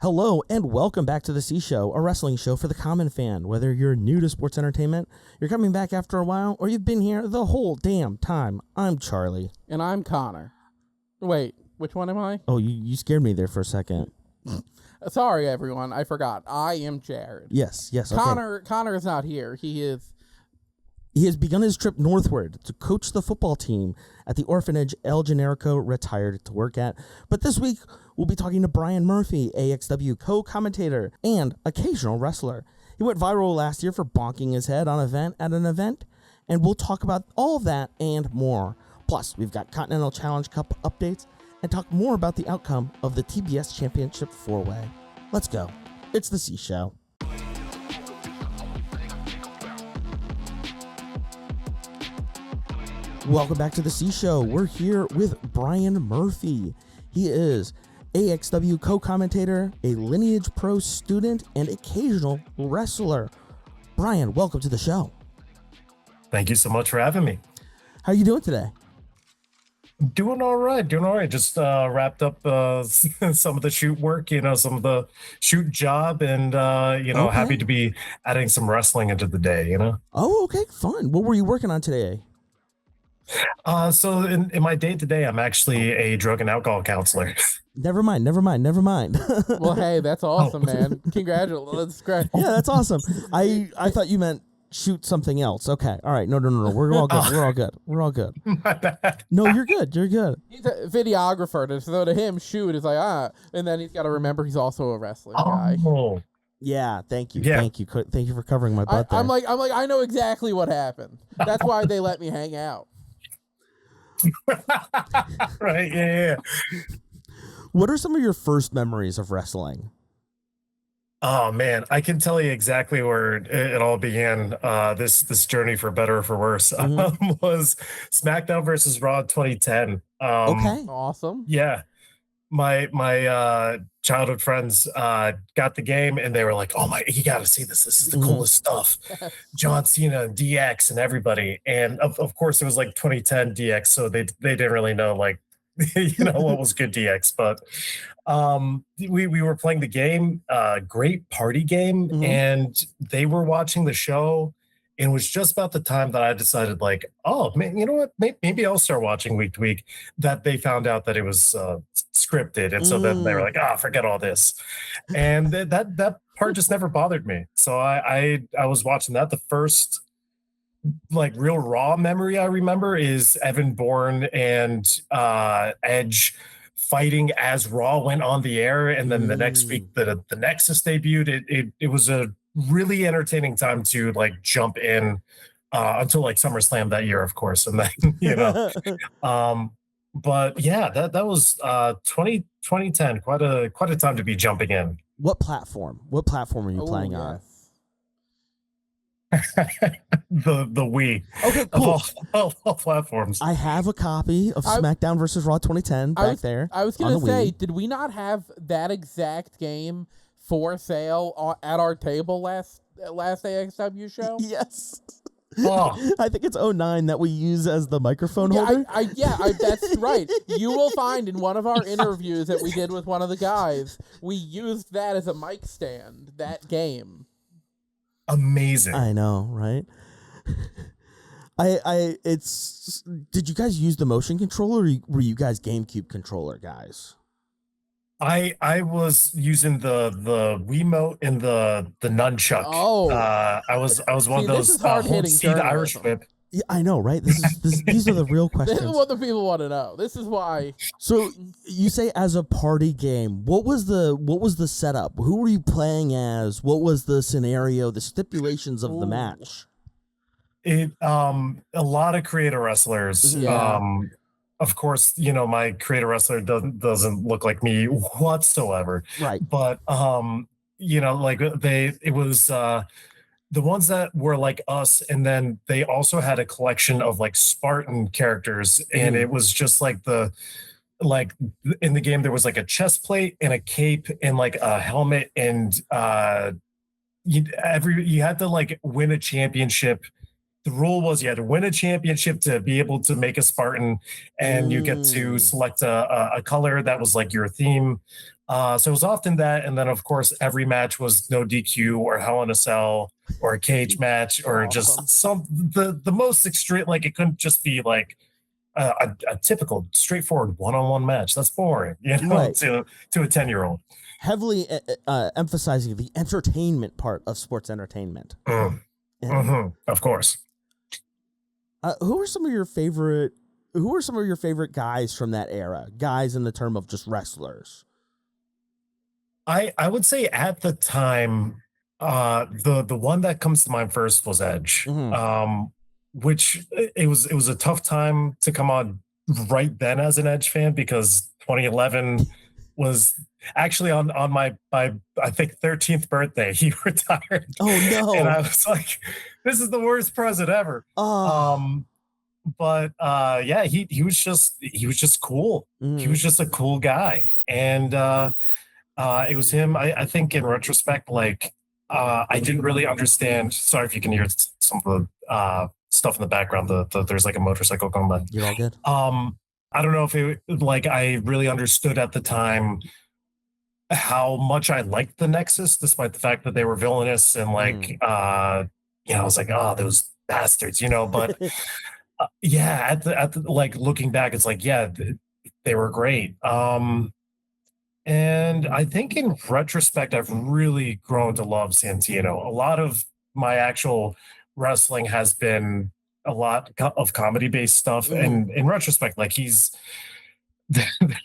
Hello and welcome back to the C Show, a wrestling show for the common fan. Whether you're new to sports entertainment, you're coming back after a while, or you've been here the whole damn time, I'm Charlie. And I'm Connor. Wait, which one am I? Oh, you scared me there for a second. Sorry, everyone. I forgot. I am Jared. Yes. Okay. Connor is not here. He has begun his trip northward to coach the football team at the orphanage El Generico retired to work at. But this week, we'll be talking to Brian Murphy, AXW co-commentator and occasional wrestler. He went viral last year for bonking his head at an event, and we'll talk about all of that and more. Plus, we've got Continental Challenge Cup updates and talk more about the outcome of the TBS Championship 4-way. Let's go. It's the C Show. Welcome back to the C Show. We're here with Brian Murphy. He is AXW co-commentator, a Lineage Pro student, and occasional wrestler. Brian, welcome to the show. Thank you so much for having me. How are you doing today? Doing all right. Just wrapped up some of the shoot work, some of the shoot job, and Okay. happy to be adding some wrestling into the day. Oh, okay, fun. What were you working on today? So in my day to day, I'm actually a drug and alcohol counselor. Never mind. well, hey, that's awesome, man. Congratulations. That's great. Yeah, that's awesome. I thought you meant shoot something else. Okay. All right. No. We're all good. We're all good. My bad. No, you're good. He's a videographer, so to him, shoot is like, and then he's got to remember he's also a wrestling guy. Oh. Yeah, thank you. Yeah. Thank you for covering my butt there. I'm like, I know exactly what happened. That's why they let me hang out. Right. Yeah. What are some of your first memories of wrestling? Oh man, I can tell you exactly where it all began. This journey, for better or for worse, was SmackDown versus Raw 2010. Okay. Awesome. Yeah, my childhood friends got the game and they were like, "Oh my, you got to see this! This is the coolest stuff." John Cena, and DX, and everybody, and of course it was like 2010 DX, so they didn't really know like what was good DX, but we were playing the game, great party game, and they were watching the show. And it was just about the time that I decided, like, oh man, you know what? Maybe I'll start watching week to week. That they found out that it was scripted, and so then they were like, forget all this. And that part just never bothered me. So I was watching that. The first like real Raw memory I remember is Evan Bourne and Edge fighting as Raw went on the air, and then the next week the Nexus debuted. It was a really entertaining time to like jump in until like SummerSlam that year, of course, and then but yeah, that was 2010, quite a time to be jumping in. What platform are you playing on? The Wii. Okay, cool. Of all platforms. I have a copy of SmackDown versus Raw 2010 back there. I was gonna say, did we not have that exact game for sale at our table last AXW show? Yes. Oh. I think it's 09 that we use as the microphone holder. That's right. You will find in one of our interviews that we did with one of the guys, we used that as a mic stand, that game. Amazing. I know, right? Did you guys use the motion controller, or were you guys GameCube controller guys? I was using the Wiimote and the nunchuck. Oh, I was one of those hard-hitting Irish whip. Yeah, I know, right? These are the real questions. This is what the people want to know. This is why. So you say as a party game, what was the setup? Who were you playing as? What was the scenario? The stipulations of the match? A lot of creator wrestlers. Yeah. Of course, my creator wrestler doesn't look like me whatsoever. Right. But it was the ones that were like us, and then they also had a collection of like Spartan characters, and it was just like in the game there was like a chest plate and a cape and like a helmet, and you had to like win a championship. The rule was you had to win a championship to be able to make a Spartan, and you get to select a color that was like your theme. So it was often that, and then of course every match was no DQ or Hell in a Cell or a cage match or Awesome. just the most extreme. Like it couldn't just be like a typical straightforward one-on-one match. That's boring, Right. to a 10-year-old. Heavily emphasizing the entertainment part of sports entertainment. Of course. Who are some of your favorite guys from that era? Guys in the term of just wrestlers. I would say at the time, the one that comes to mind first was Edge. Which it was a tough time to come on right then as an Edge fan, because 2011 was actually on my I think 13th birthday he retired. Oh no. And I was like, this is the worst present ever. But yeah, he was just cool. He was just a cool guy. And it was him. I think in retrospect, like I didn't really understand. Sorry if you can hear some of the stuff in the background. There's like a motorcycle going by. You're all good. I don't know if it like I really understood at the time how much I liked the Nexus, despite the fact that they were villainous and like I was like, oh, those bastards, but yeah, at the like looking back, it's like, yeah, they were great. And I think in retrospect, I've really grown to love Santino. A lot of my actual wrestling has been a lot of comedy-based stuff. And in retrospect, like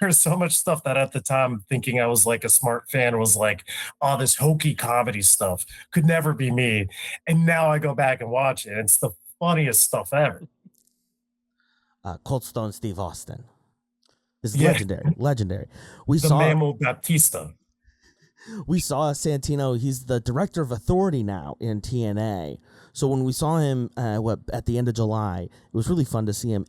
there's so much stuff that at the time, thinking I was like a smart fan, was like, oh, this hokey comedy stuff could never be me. And now I go back and watch it, and it's the funniest stuff ever. Cold Stone Steve Austin is legendary. We the saw Mammal Baptista. We saw Santino. He's the director of Authority now in TNA. So when we saw him at the end of July, it was really fun to see him.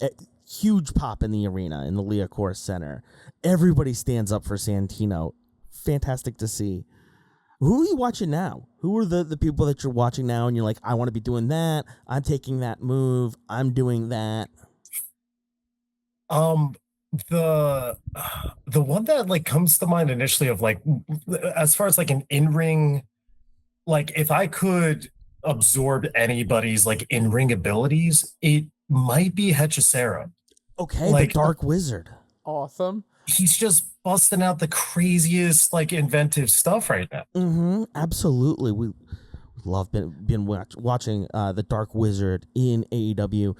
Huge pop in the arena in the Liacor Center. Everybody stands up for Santino. Fantastic to see. Who are you watching now? Who are the people that you're watching now and you're like, I want to be doing that. I'm taking that move. I'm doing that. The one that like comes to mind initially of like, as far as like an in-ring, like if I could absorb anybody's like in-ring abilities, it might be Hechicera. Okay, like the Dark Wizard. Awesome. He's just busting out the craziest like inventive stuff right now. Absolutely. We love been watching the Dark Wizard in AEW.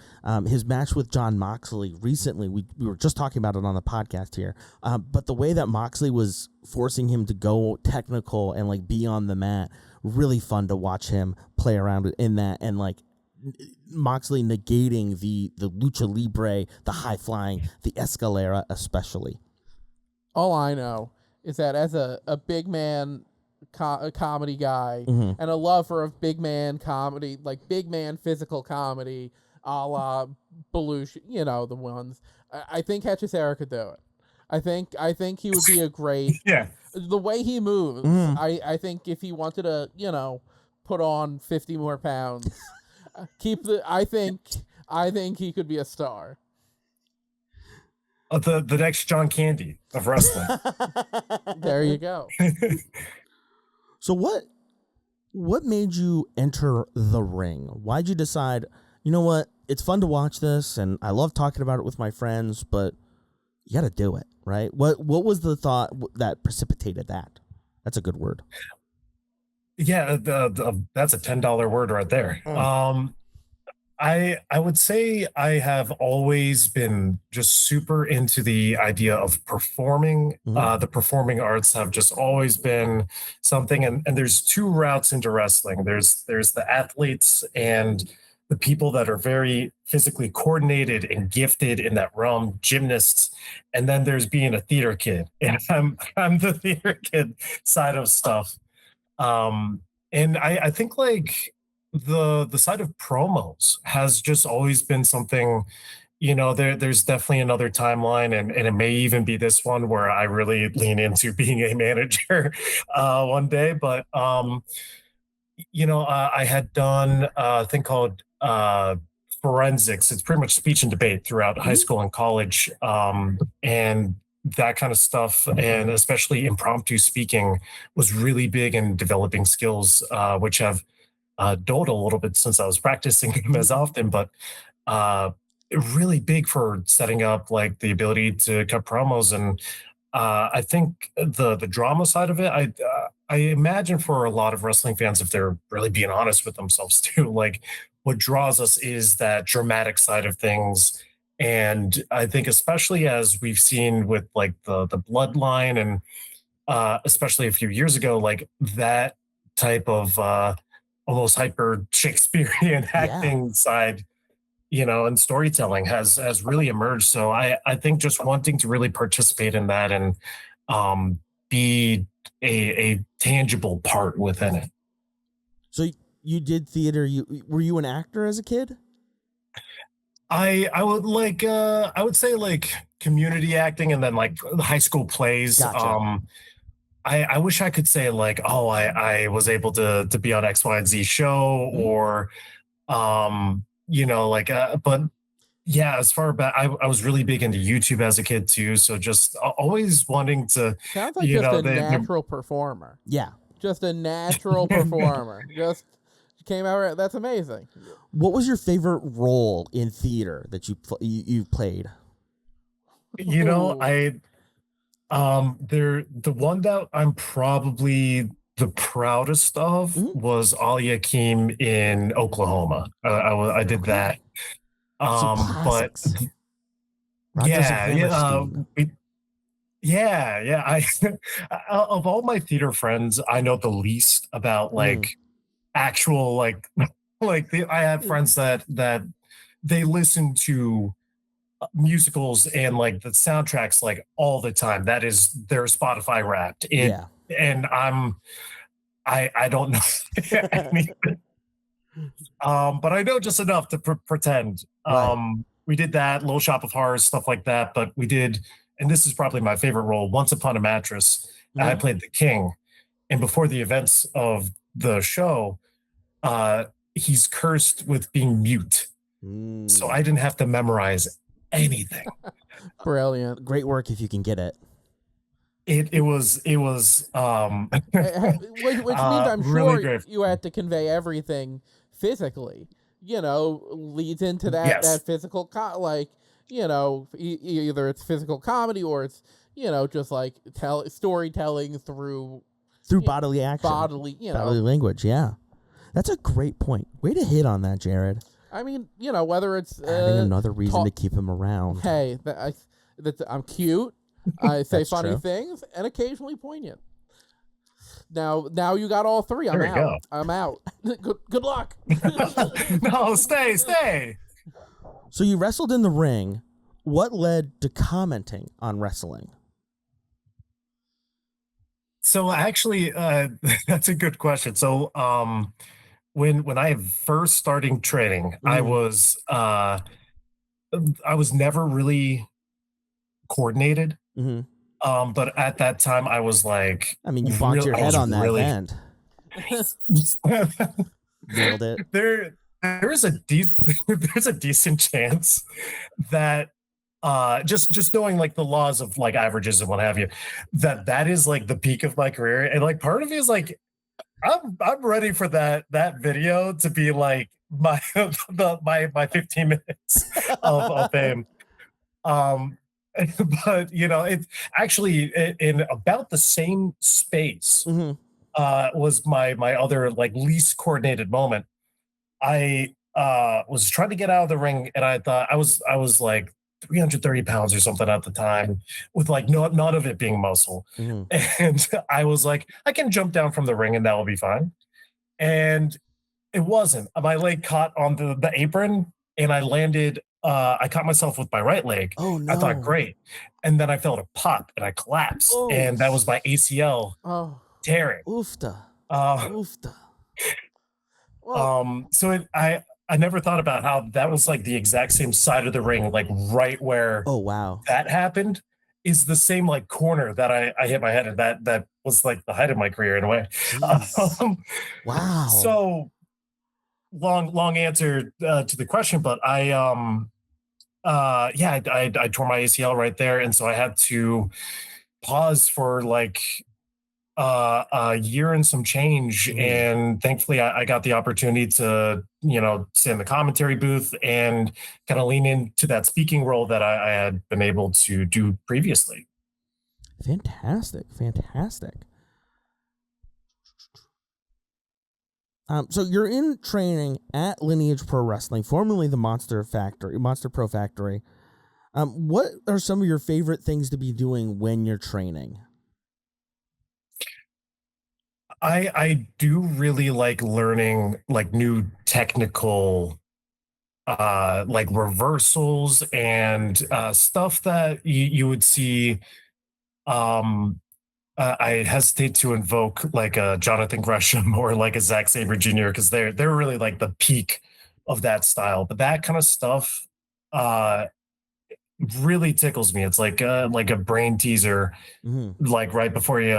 His match with Jon Moxley recently, we were just talking about it on the podcast here. But the way that Moxley was forcing him to go technical and like be on the mat, really fun to watch him play around in that, and like Moxley negating the lucha libre, the high flying, the escalera especially. All I know is that as a big man a comedy guy and a lover of big man comedy, like big man physical comedy, a la Belushi, the ones. I think Hechicera could do it. I think he would be a great. Yeah. The way he moves, I think if he wanted to, put on 50 more pounds, I think he could be a star. The next John Candy of wrestling. There you go. So what made you enter the ring? Why'd you decide, you know what, it's fun to watch this and I love talking about it with my friends, but you got to do it, right? What was the thought that precipitated that? That's a good word. Yeah, that's a $10 word right there. I would say I have always been just super into the idea of performing. The performing arts have just always been something. And there's two routes into wrestling. There's the athletes and the people that are very physically coordinated and gifted in that realm, gymnasts. And then there's being a theater kid. And I'm the theater kid side of stuff. And I think like the side of promos has just always been something, there's definitely another timeline, and it may even be this one where I really lean into being a manager one day. But I had done a thing called forensics. It's pretty much speech and debate throughout high school and college. And that kind of stuff, and especially impromptu speaking, was really big in developing skills, which have dulled a little bit since I was practicing them as often, but uh, really big for setting up like the ability to cut promos. And I think the drama side of it, I imagine for a lot of wrestling fans, if they're really being honest with themselves too, like what draws us is that dramatic side of things. And I think especially as we've seen with like the bloodline, and especially a few years ago, like that type of almost hyper Shakespearean Yeah. acting side, and storytelling has really emerged. So I think just wanting to really participate in that and um, be a tangible part within it. So you did theater. Were you an actor as a kid? I would say like community acting, and then like high school plays. Gotcha. I wish I could say like, oh, I was able to be on X, Y, and Z show, Mhm. or like but yeah, as far back, I was really big into YouTube as a kid too. So just always wanting to, Sounds like just a they natural performer. Yeah. Just a natural performer. Just came out right. That's amazing. What was your favorite role in theater that you played? Ooh. The one that I'm probably the proudest of Mhm. was Ali Akeem in Oklahoma. I did Okay. that. Some But classics. Rogers and yeah, yeah, Hammerstein. yeah. I of all my theater friends, I know the least about Mm. like actual like I have friends that they listen to musicals and like the soundtracks like all the time. That is their Spotify Wrapped. Yeah. And I don't know anything. But I know just enough to pretend. Right. We did that, Little Shop of Horrors, stuff like that. But we did, and this is probably my favorite role, Once Upon a Mattress. I Mhm. played the king. And before the events of the show, uh, he's cursed with being mute. So Mm. I didn't have to memorize anything. Brilliant. Great work if you can get it. It was Which means I'm really sure great. you had to convey everything physically. Leads into that Yes. physical like either it's physical comedy or it's just like storytelling through Through bodily action. bodily Bodily language, yeah. That's a great point. Way to hit on that, Jared. I mean whether it's Adding another reason to keep him around. hey I'm cute. I say That's funny true. things and occasionally poignant. Now you got all three. There we go. I'm out. Good luck. No, stay. So you wrestled in the ring. What led to commenting on wrestling? So actually, that's a good question. So when I first starting training, I was never really coordinated. Mm-hmm. But at that time I was like I mean, you bonked your I head was on that really bend. Nailed it. there's a there's a decent chance that just knowing like the laws of like averages and what have you, that is like the peak of my career. And like part of me is like I'm ready for that video to be like my my 15 minutes of fame. Um but it's actually in about the same space Mm-hmm. was my other like least coordinated moment. I was trying to get out of the ring, and I thought I was like 330 pounds or something at the time, with like none of it being muscle. Mm-hmm. And I was like, I can jump down from the ring and that will be fine. And it wasn't. My leg caught on the apron, and I landed. I caught myself with my right leg. Oh I thought, no. great. And then I felt a pop and I collapsed. Oh. And that was my ACL Oh. tearing. Oofta. Uh, Oofta. Well. I never thought about how that was like the exact same side of the ring, like right where Oh wow. that happened is the same like corner that I hit my head in. That was like the height of my career in a way. Jeez. Um, Wow. so long answer to the question, but I tore my ACL right there, and so I had to pause for like a year and some change. And thankfully I got the opportunity to, sit in the commentary booth and kind of lean into that speaking role that I had been able to do previously. Fantastic. So you're in training at Lineage Pro Wrestling, formerly the Monster Pro Factory. What are some of your favorite things to be doing when you're training? I do really like learning like new technical like reversals and stuff that you would see. I hesitate to invoke like a Jonathan Gresham or like a Zack Sabre Jr. because they're really like the peak of that style. But that kind of stuff uh really tickles me. It's like a brain teaser, like right before you.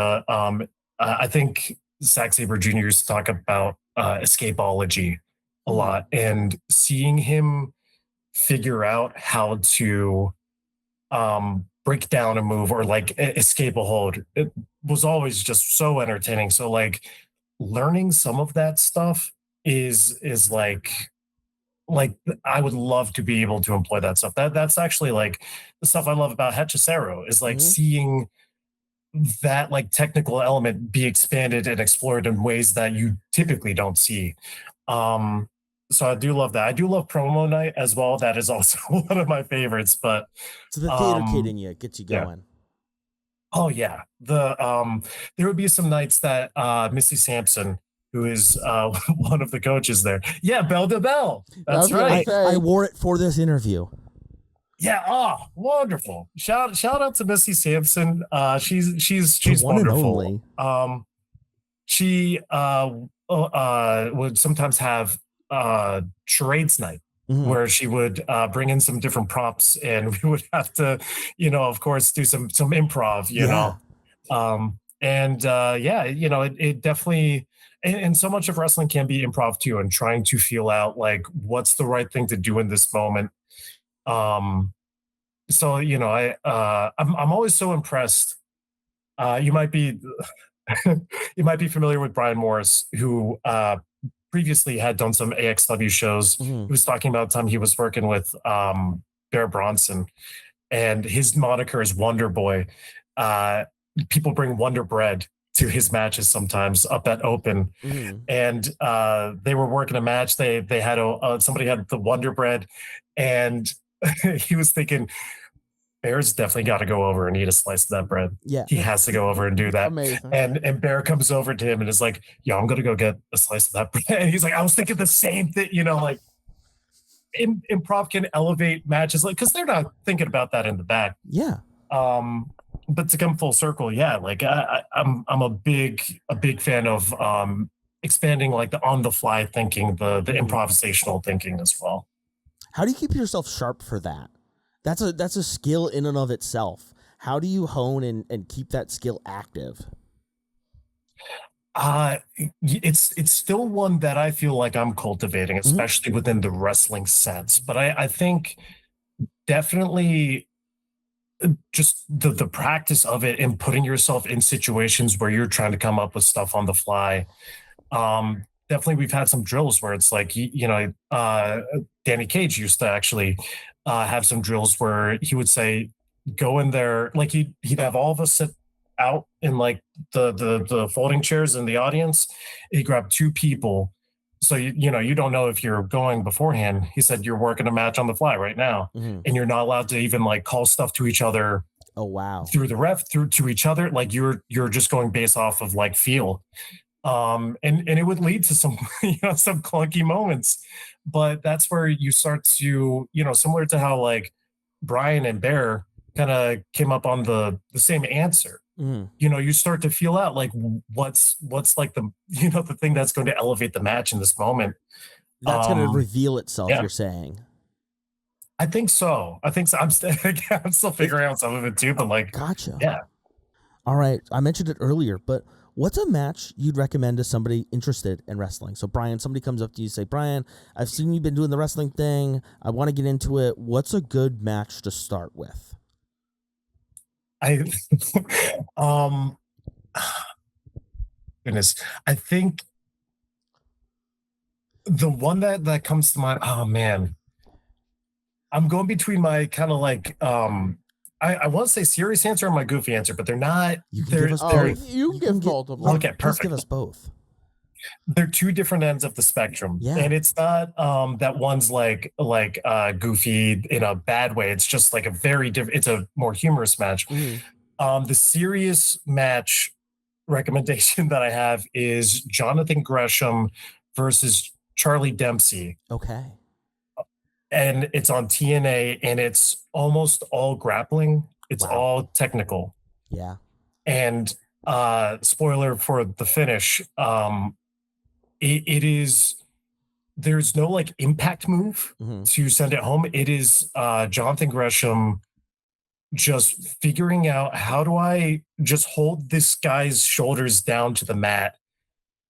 I think Zack Sabre Jr. used to talk about escapology a lot, and seeing him figure out how to break down a move or like escape a hold, it was always just so entertaining. So like learning some of that stuff is like I would love to be able to employ that stuff. That's actually like the stuff I love about Hechicero is like seeing that like technical element be expanded and explored in ways that you typically don't see. So I do love that. I do love promo night as well. That is also one of my favorites. But so the theater kid in you gets you going. Oh yeah. There would be some nights that Missy Sampson, who is one of the coaches there. Yeah, Belle de Belle. That's right. I wore it for this interview. Yeah. Oh, wonderful. Shout out to Missy Sampson. She's one wonderful. And only. She would sometimes have charades night where she would bring in some different props and we would have to, of course, do some improv, you know. It definitely, and so much of wrestling can be improv too, and trying to feel out like what's the right thing to do in this moment. I'm always so impressed. You might be familiar with Brian Morris, who previously had done some AXW shows. He was talking about the time he was working with Bear Bronson, and his moniker is Wonder Boy. People bring Wonder Bread to his matches sometimes up at Open, and they were working a match. They had somebody had the Wonder Bread, and he was thinking, Bear's definitely got to go over and eat a slice of that bread. Yeah, he has to go over and do that. Amazing. And Bear comes over to him and is like, "Yo, I'm gonna go get a slice of that bread." And he's like, "I was thinking the same thing." Like improv can elevate matches, like because they're not thinking about that in the back. Yeah. But to come full circle, yeah, like I'm a big fan of expanding like the on the fly thinking, the improvisational thinking as well. How do you keep yourself sharp for that? That's a skill in and of itself. How do you hone and keep that skill active? It's still one that I feel like I'm cultivating, especially within the wrestling sense. But I think definitely just the practice of it and putting yourself in situations where you're trying to come up with stuff on the fly. Definitely we've had some drills where it's like, Danny Cage used to actually have some drills where he would say, go in there, like he'd have all of us sit out in like the folding chairs in the audience. He grabbed two people. So, you don't know if you're going beforehand. He said, you're working a match on the fly right now. And you're not allowed to even like call stuff to each other. Oh, wow. Through the ref, through to each other. Like you're just going based off of like feel. And it would lead to some, some clunky moments, but that's where you start to, similar to how like Brian and Bear kind of came up on the same answer. You start to feel out like what's like the, the thing that's going to elevate the match in this moment. That's going to reveal itself. Yeah. You're saying. I think so. I'm still figuring out some of it too, but like, gotcha. Yeah. All right. I mentioned it earlier, but What's a match you'd recommend to somebody interested in wrestling? So, Brian, somebody comes up to you, say, Brian, I've seen you've been doing the wrestling thing. I want to get into it. What's a good match to start with? Goodness, I think the one that comes to mind. Oh man, I'm going between my kind of like I want to say serious answer and my goofy answer, but they're not. You can They're, give us they're, both. You can give multiple. Okay, Please perfect. give us both. They're two different ends of the spectrum, Yeah. and it's not that one's like goofy in a bad way. It's just like a very different. It's a more humorous match. The serious match recommendation that I have is Jonathan Gresham versus Charlie Dempsey. Okay. And it's on TNA, and it's almost all grappling. It's Wow. all technical. Yeah. And spoiler for the finish, it is, there's no like impact move to send it home. It is Jonathan Gresham just figuring out, how do I just hold this guy's shoulders down to the mat?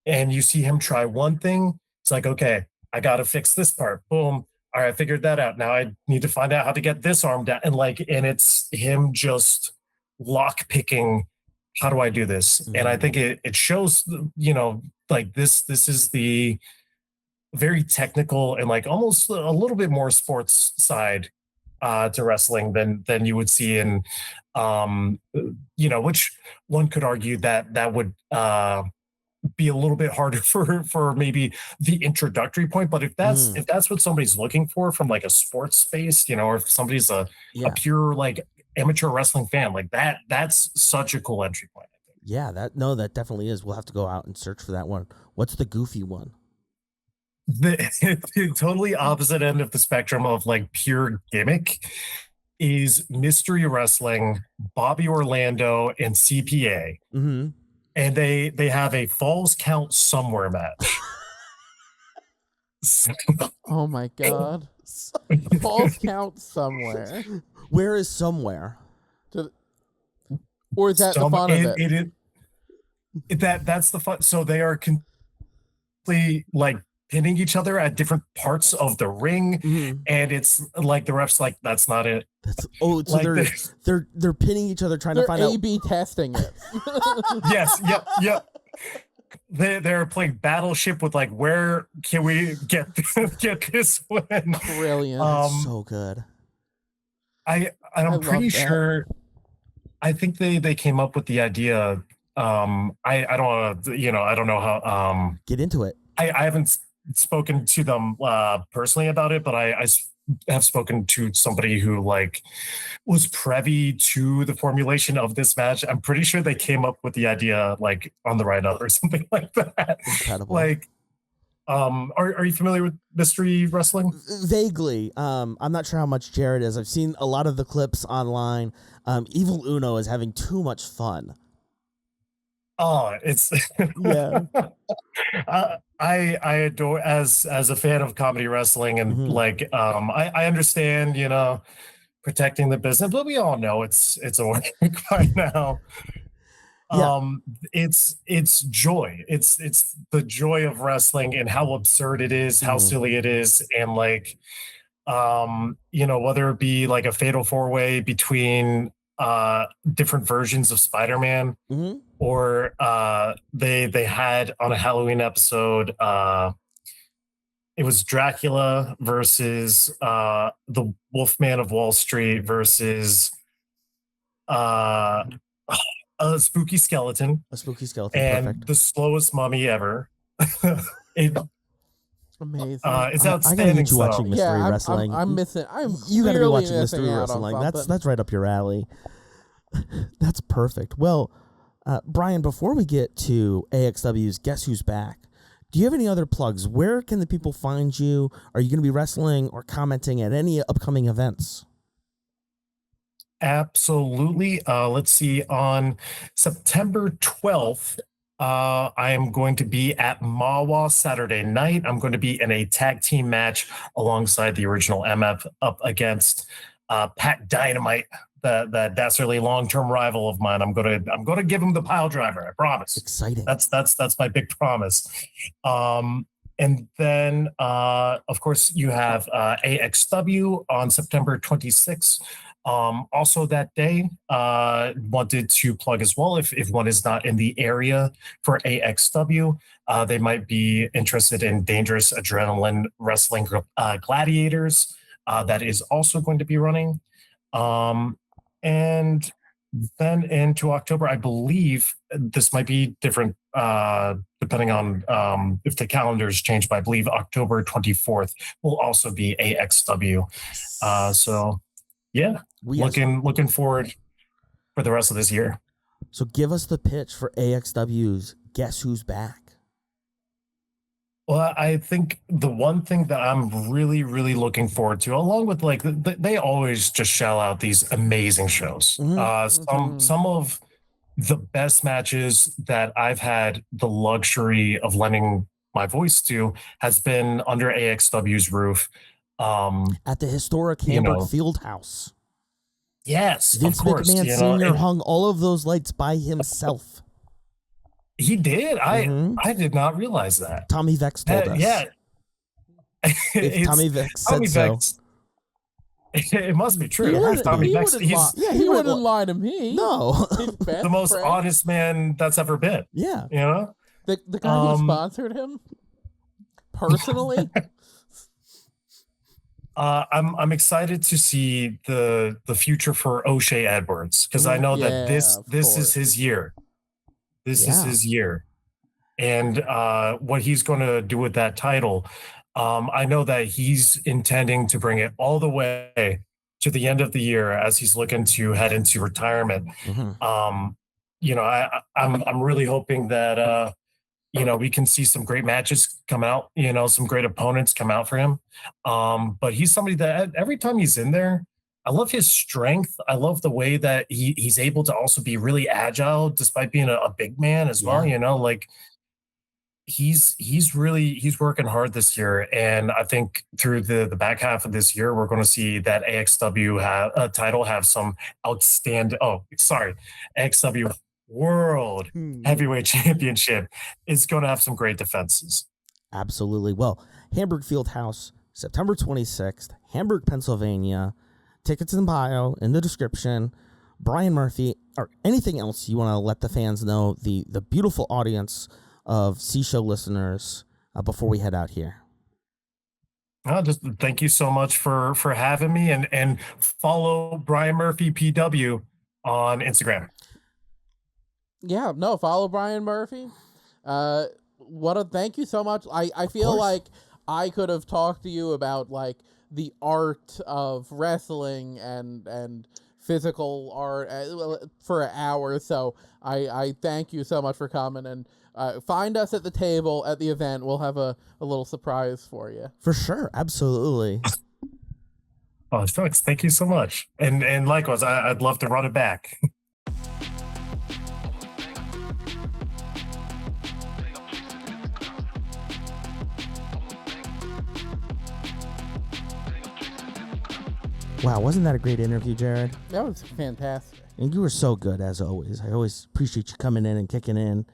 And you see him try one thing. It's like, okay, I got to fix this part. Boom. All right, I figured that out. Now I need to find out how to get this arm down. And it's him just lock picking. How do I do this? And I think it shows, like this is the very technical and like almost a little bit more sports side to wrestling than you would see in, which one could argue that would be a little bit harder for maybe the introductory point. But if that's what somebody's looking for from like a sports space, or if somebody's a pure like amateur wrestling fan, like that's such a cool entry point, I think. Yeah, that definitely is. We'll have to go out and search for that one. What's the goofy one? The totally opposite end of the spectrum of like pure gimmick is Mystery Wrestling, Bobby Orlando, and CPA. And they have a Falls Count Somewhere match. Oh my God. Falls Count Somewhere. Where is somewhere? Or is that the fun of it? That's the fun. So they are completely like pinning each other at different parts of the ring, and it's like the refs like, that's not it. So like they're pinning each other, trying to find out. A/B testing it. Yes, yep. They're playing Battleship with like, where can we get this win? Brilliant. So good. I'm pretty sure. I think they came up with the idea. I don't want to, I don't know how. Get into it. I haven't spoken to them personally about it, but I have spoken to somebody who like was privy to the formulation of this match. I'm pretty sure they came up with the idea like on the ride up or something like that. Incredible. Like, are you familiar with Mystery Wrestling? Vaguely. I'm not sure how much Jared is. I've seen a lot of the clips online. Evil Uno is having too much fun. Oh, it's yeah. I adore, as a fan of comedy wrestling, and like I understand, protecting the business, but we all know it's a work right now. It's joy. It's the joy of wrestling and how absurd it is, how silly it is, and like whether it be like a fatal four-way between different versions of Spider-Man, or they had on a Halloween episode, it was Dracula versus the Wolfman of Wall Street versus a spooky skeleton. A spooky skeleton, and perfect. The slowest mummy ever. Amazing. It's I outstanding. gotta get you watching Mystery Wrestling. I'm missing. You gotta be watching Mystery Mystery Wrestling. That's right up your alley. That's perfect. Well, Brian, before we get to AXW's Guess Who's Back, do you have any other plugs? Where can the people find you? Are you going to be wrestling or commenting at any upcoming events? Absolutely. Let's see. On September 12th, I am going to be at Mawa Saturday night. I'm going to be in a tag team match alongside the original MF up against Pat Dynamite, the dastardly long-term rival of mine. I'm gonna give him the pile driver. I promise. Exciting. That's my big promise. And then, of course, you have AXW on September 26th. Also that day, wanted to plug as well, if one is not in the area for AXW, they might be interested in Dangerous Adrenaline Wrestling Gladiators. That is also going to be running. And then into October, I believe this might be different depending on if the calendars change, but I believe October 24th will also be AXW. So yeah, looking forward for the rest of this year. So give us the pitch for AXW's Guess Who's Back? Well, I think the one thing that I'm really, really looking forward to, along with like they always just shell out these amazing shows. Some of the best matches that I've had the luxury of lending my voice to has been under AXW's roof. At the historic Hamburg Fieldhouse. Yes, Vince of course. McMahon Sr. hung all of those lights by himself. He did. I did not realize that. Tommy Vex told us. Yeah. If Tommy Vex said so. It must be true. He wouldn't lie to me. No. The most honest man that's ever been. Yeah. You know? The guy who sponsored him personally. I'm excited to see the future for O'Shea Edwards, because I know that this is his year. This is his year. And what he's going to do with that title, I know that he's intending to bring it all the way to the end of the year as he's looking to head into retirement. I'm really hoping that we can see some great matches come out, some great opponents come out for him. But he's somebody that every time he's in there, I love his strength. I love the way that he's able to also be really agile despite being a big man as well. Like he's working hard this year. And I think through the back half of this year, we're going to see that AXW title have some outstanding, AXW World Heavyweight Championship is going to have some great defenses. Absolutely. Well, Hamburg Fieldhouse, September 26th, Hamburg, Pennsylvania. Tickets in bio, in the description. Brian Murphy, or anything else you want to let the fans know, the beautiful audience of C-Show listeners, before we head out here. Just thank you so much for having me, and follow Brian Murphy PW on Instagram. Yeah, no, follow Brian Murphy. Thank you so much. I feel like I could have talked to you about like the art of wrestling and physical art for an hour. So I thank you so much for coming, and find us at the table at the event. We'll have a little surprise for you. For sure. Absolutely. Oh, thanks. Thank you so much. And likewise, I'd love to run it back. Wow, wasn't that a great interview, Jared? That was fantastic. And you were so good, as always. I always appreciate you coming in and kicking in,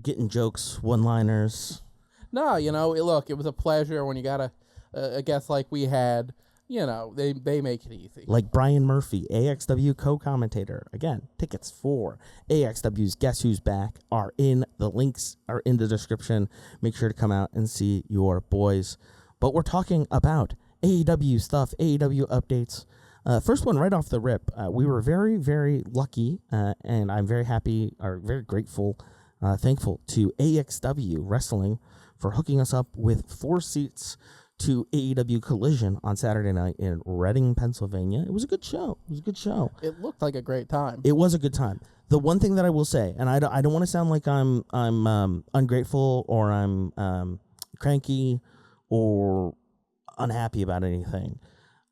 getting jokes, one-liners. No, look, it was a pleasure when you got a guest like we had. They make it easy. Like Brian Murphy, AXW co-commentator. Again, tickets for AXW's Guess Who's Back are in the links, are in the description. Make sure to come out and see your boys. But we're talking about AEW stuff, AEW updates. First one right off the rip. We were very, very lucky, and I'm very happy, or very grateful, thankful to AXW Wrestling for hooking us up with 4 seats to AEW Collision on Saturday night in Reading, Pennsylvania. It was a good show. It looked like a great time. It was a good time. The one thing that I will say, and I don't want to sound like I'm ungrateful or I'm cranky or unhappy about anything.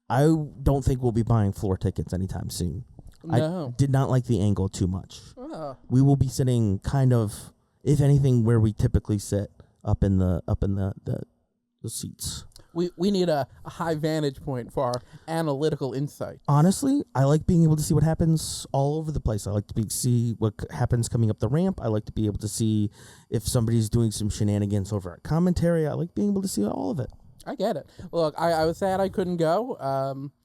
I don't think we'll be buying floor tickets anytime soon. No. I did not like the angle too much. We will be sitting kind of, if anything, where we typically sit, up in the seats. We need a high vantage point for our analytical insight. Honestly, I like being able to see what happens all over the place. I like to see what happens coming up the ramp. I like to be able to see if somebody's doing some shenanigans over at commentary. I like being able to see all of it. I get it. Look, I was sad I couldn't go,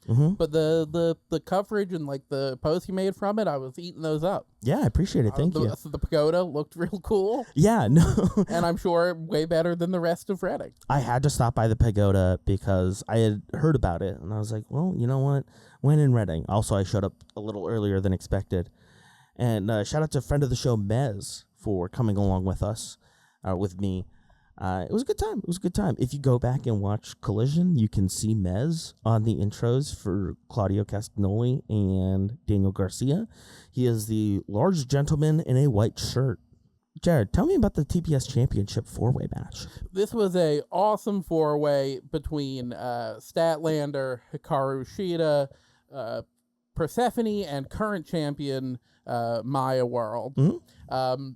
but the coverage and like the posts you made from it, I was eating those up. Yeah, I appreciate it. Thank you. So the pagoda looked real cool. Yeah, no. And I'm sure way better than the rest of Reading. I had to stop by the pagoda because I had heard about it, and I was like, well, you know what? When in Reading. Also, I showed up a little earlier than expected. And shout out to a friend of the show, Mez, for coming along with us, with me. It was a good time. It was a good time. If you go back and watch Collision, you can see Mez on the intros for Claudio Castagnoli and Daniel Garcia. He is the large gentleman in a white shirt. Jared, tell me about the TBS Championship 4-way match. This was a awesome 4-way between Statlander, Hikaru Shida, Persephone, and current champion Maya World. Mm-hmm.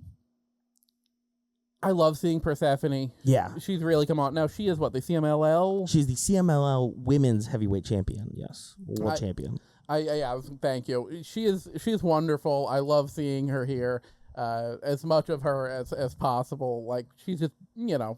I love seeing Persephone. Yeah. She's really come on. Now, she is what, the CMLL? She's the CMLL Women's Heavyweight Champion, yes. World Champion. Thank you. She's wonderful. I love seeing her here. As much of her as possible. Like, she's just,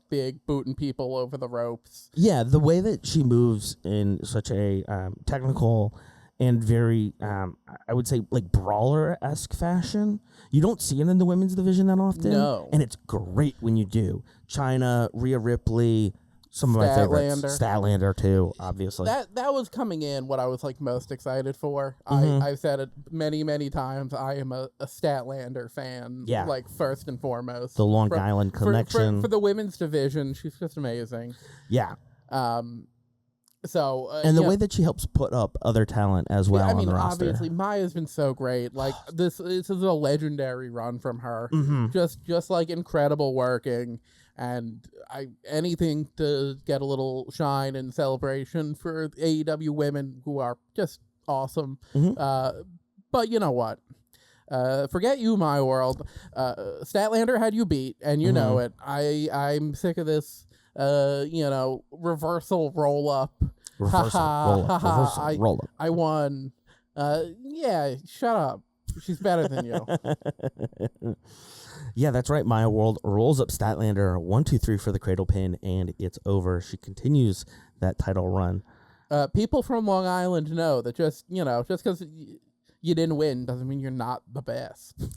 big, booting people over the ropes. Yeah, the way that she moves in such a technical and very, I would say, like, brawler-esque fashion. You don't see it in the women's division that often. No. And it's great when you do. Chyna, Rhea Ripley, some of my favorites. Statlander, too, obviously. That was coming in what I was, like, most excited for. I've said it many, many times. I am a Statlander fan. Yeah. Like, first and foremost. The Long Island connection. For the women's division, she's just amazing. Yeah. So and the way that she helps put up other talent as well. On the roster. Obviously, Maya's been so great. Like this is a legendary run from her. Mm-hmm. Just like incredible working, and anything to get a little shine and celebration for AEW women who are just awesome. Mm-hmm. But you know what? Forget you, my world. Statlander had you beat, and you know it. I'm sick of this. Reversal roll up. Roll up. I won. Yeah, shut up. She's better than you. Yeah, that's right. Maya World rolls up Statlander 1-2-3 for the cradle pin, and it's over. She continues that title run. People from Long Island know that just because you didn't win doesn't mean you're not the best.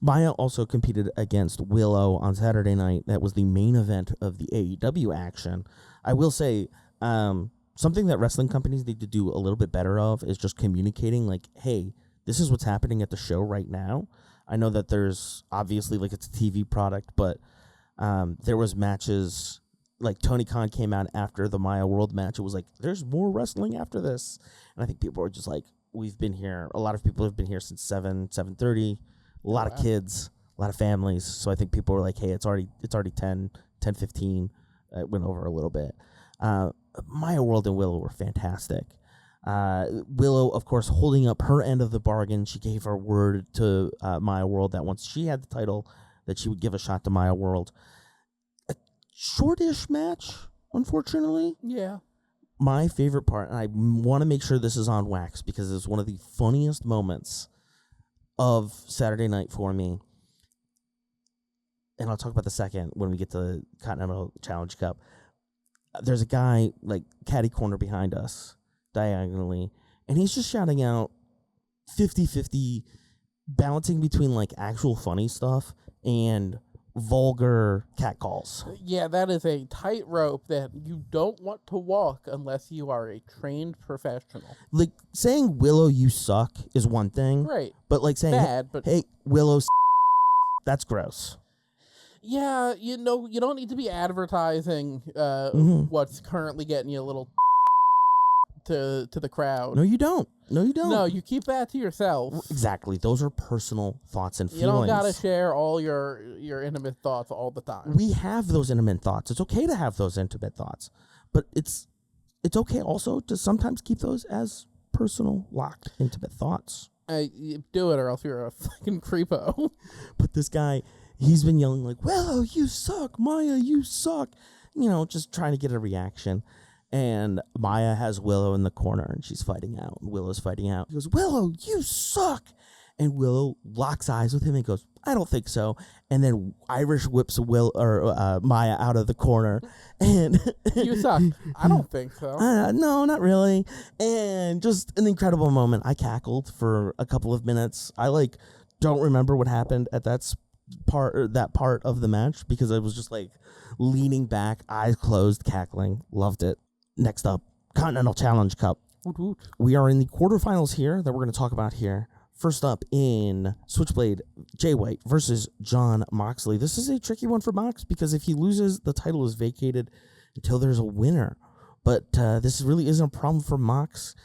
Maya also competed against Willow on Saturday night. That was the main event of the AEW action. I will say, something that wrestling companies need to do a little bit better of is just communicating, like, hey, this is what's happening at the show right now. I know that there's obviously, like, it's a TV product, but there was matches, like Tony Khan came out after the Maya World match. It was like, there's more wrestling after this. And I think people are just like, we've been here. A lot of people have been here since 7:30. A lot of kids, a lot of families. So I think people were like, hey, it's already 10:15. It went over a little bit. Maya World and Willow were fantastic. Willow, of course, holding up her end of the bargain. She gave her word to Maya World that once she had the title, that she would give a shot to Maya World. A shortish match, unfortunately. Yeah. My favorite part, and I want to make sure this is on wax because it's one of the funniest moments of Saturday night for me. And I'll talk about the second when we get to the Continental Challenge Cup. There's a guy, like, catty corner behind us, diagonally, and he's just shouting out 50-50, balancing between, like, actual funny stuff and vulgar catcalls. Yeah, that is a tightrope that you don't want to walk unless you are a trained professional. Like, saying, Willow, you suck, is one thing. Right. But, like, saying, bad, but hey, Willow, that's gross. Yeah, you don't need to be advertising what's currently getting you a little to the crowd. No, you don't. No, you keep that to yourself. Exactly. Those are personal thoughts and feelings. You don't gotta share all your intimate thoughts all the time. We have those intimate thoughts. It's okay to have those intimate thoughts, but it's okay also to sometimes keep those as personal, locked, intimate thoughts. You do it, or else you're a fucking creepo. But this guy, he's been yelling like, "Willow, you suck! Maya, you suck!" just trying to get a reaction. And Maya has Willow in the corner, and she's fighting out. Willow's fighting out. He goes, Willow, you suck. And Willow locks eyes with him and goes, I don't think so. And then Irish whips Maya out of the corner. And You suck. I don't think so. No, not really. And just an incredible moment. I cackled for a couple of minutes. I don't remember what happened at that part of the match because I was just leaning back, eyes closed, cackling. Loved it. Next up, Continental Challenge Cup. We are in the quarterfinals here that we're going to talk about here. First up in Switchblade, Jay White versus Jon Moxley. This is a tricky one for Mox because if he loses, the title is vacated until there's a winner. But this really isn't a problem for Mox.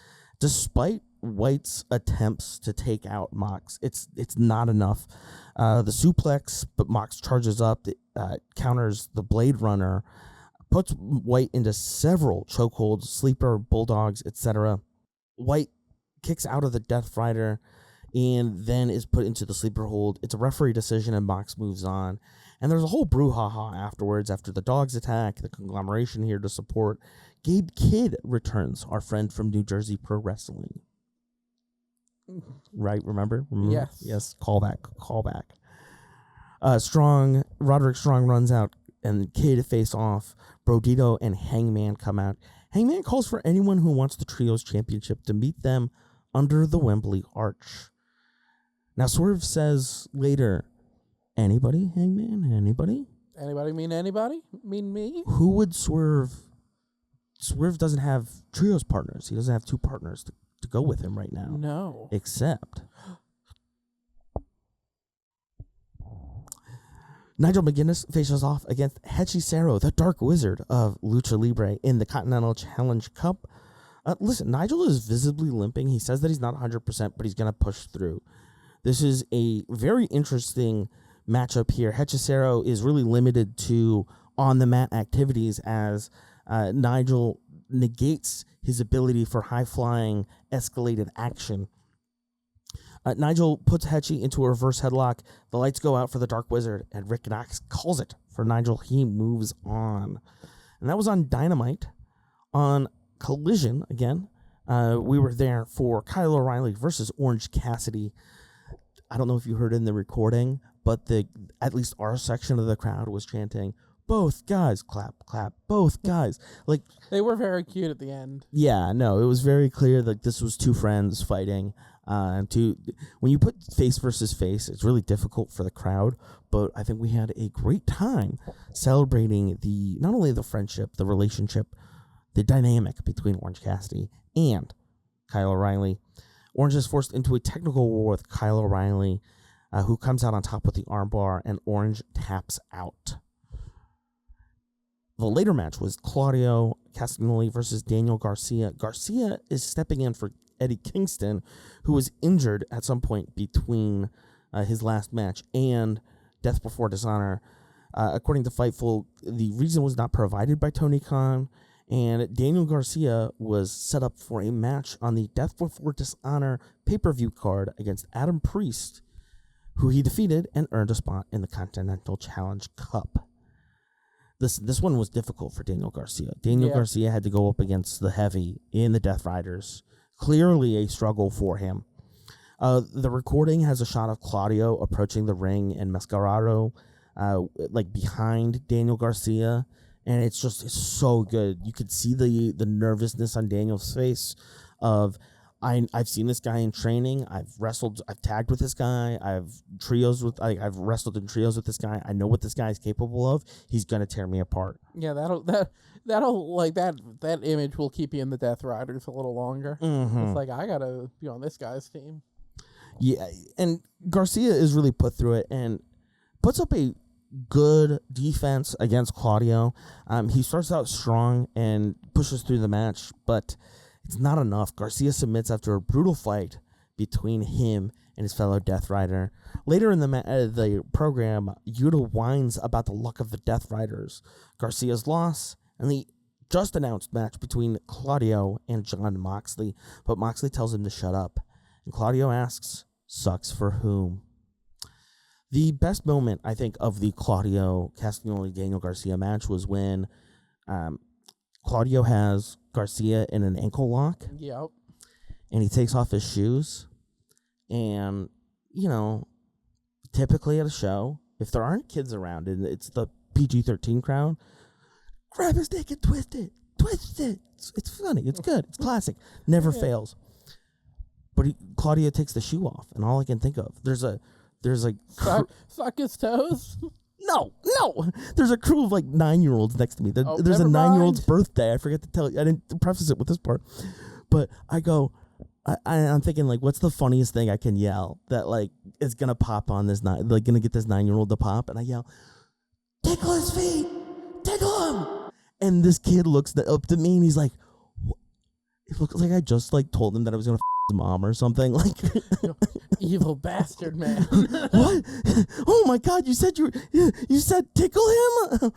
Despite White's attempts to take out Mox, it's not enough. The suplex, but Mox charges up, counters the Blade Runner, puts White into several chokeholds, sleeper, bulldogs, etc. White kicks out of the Death Rider and then is put into the sleeper hold. It's a referee decision, and Mox moves on. And there's a whole brouhaha afterwards after the dogs attack, the conglomeration here to support. Gabe Kidd returns, our friend from New Jersey Pro Wrestling. Right, remember? Yes. Yes, callback. Roderick Strong runs out, and Kidd face off. Brodito and Hangman come out. Hangman calls for anyone who wants the Trios Championship to meet them under the Wembley Arch. Now, Swerve says later, anybody, Hangman? Anybody? Anybody mean anybody? Mean me? Who would Swerve? Swerve doesn't have Trios partners. He doesn't have two partners to go with him right now. No. Except Nigel McGuinness faces off against Hechicero, the Dark Wizard of Lucha Libre, in the Continental Challenge Cup. Listen, Nigel is visibly limping. He says that he's not 100%, but he's going to push through. This is a very interesting matchup here. Hechicero is really limited to on-the-mat activities as Nigel negates his ability for high-flying, escalated action. Nigel puts Hechi into a reverse headlock. The lights go out for the Dark Wizard, and Rick Knox calls it for Nigel. He moves on. And that was on Dynamite. On Collision, again, we were there for Kyle O'Reilly versus Orange Cassidy. I don't know if you heard it in the recording, but at least our section of the crowd was chanting, both guys, clap, clap, both guys. They were very cute at the end. Yeah, no, it was very clear that this was two friends fighting. When you put face versus face, it's really difficult for the crowd, but I think we had a great time celebrating not only the friendship, the relationship, the dynamic between Orange Cassidy and Kyle O'Reilly. Orange is forced into a technical war with Kyle O'Reilly, who comes out on top with the armbar, and Orange taps out. The later match was Claudio Castagnoli versus Daniel Garcia. Garcia is stepping in for Eddie Kingston, who was injured at some point between his last match and Death Before Dishonor. According to Fightful, the reason was not provided by Tony Khan, and Daniel Garcia was set up for a match on the Death Before Dishonor pay-per-view card against Adam Priest, who he defeated and earned a spot in the Continental Challenge Cup. This one was difficult for Daniel Garcia. Garcia had to go up against the heavy in the Death Riders. Clearly a struggle for him. The recording has a shot of Claudio approaching the ring and Mascarado behind Daniel Garcia, and it's so good. You could see the nervousness on Daniel's face of, I've seen this guy in training. I've tagged with this guy. I've wrestled in trios with this guy. I know what this guy is capable of. He's gonna tear me apart. Yeah, that image will keep you in the Death Riders a little longer. Mm-hmm. It's I gotta be on this guy's team. Yeah, and Garcia is really put through it and puts up a good defense against Claudio. He starts out strong and pushes through the match, but it's not enough. Garcia submits after a brutal fight between him and his fellow Death Rider. Later in the program, Yuta whines about the luck of the Death Riders, Garcia's loss, and the just announced match between Claudio and Jon Moxley. But Moxley tells him to shut up, and Claudio asks, "Sucks for whom?" The best moment, I think, of the Claudio Castagnoli Daniel Garcia match was when Claudio has Garcia in an ankle lock, Yep. and he takes off his shoes. And, typically at a show, if there aren't kids around and it's the PG-13 crowd, grab his dick and twist it. Twist it. It's funny. It's good. It's classic. Never fails. But Claudio takes the shoe off, and all I can think of, there's Suck his toes. No. There's a crew of 9-year-olds next to me. There's a never 9-year-old's mind. birthday. I forget to tell you. I didn't preface it with this part, but I go. I'm thinking what's the funniest thing I can yell that is gonna pop on this gonna get this 9-year-old to pop, and I yell, "Tickle his feet, tickle him!" And this kid looks up to me and he's like, what? It looks like I just told him that I was gonna his mom or something. Evil bastard, man. What? Oh my God! You said tickle him.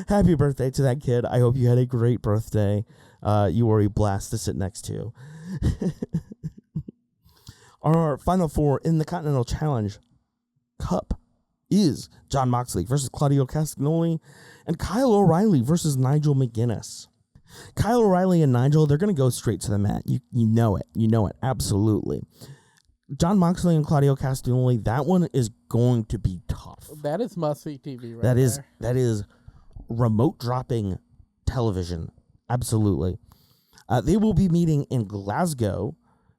Happy birthday to that kid. I hope you had a great birthday. You were a blast to sit next to. Our final four in the Continental Challenge Cup is Jon Moxley versus Claudio Castagnoli and Kyle O'Reilly versus Nigel McGuinness. Kyle O'Reilly and Nigel, they're going to go straight to the mat. You know it. You know it. Absolutely. Jon Moxley and Claudio Castagnoli, that one is going to be tough. That is must-see TV right That is remote dropping television. Absolutely. They will be meeting in Glasgow.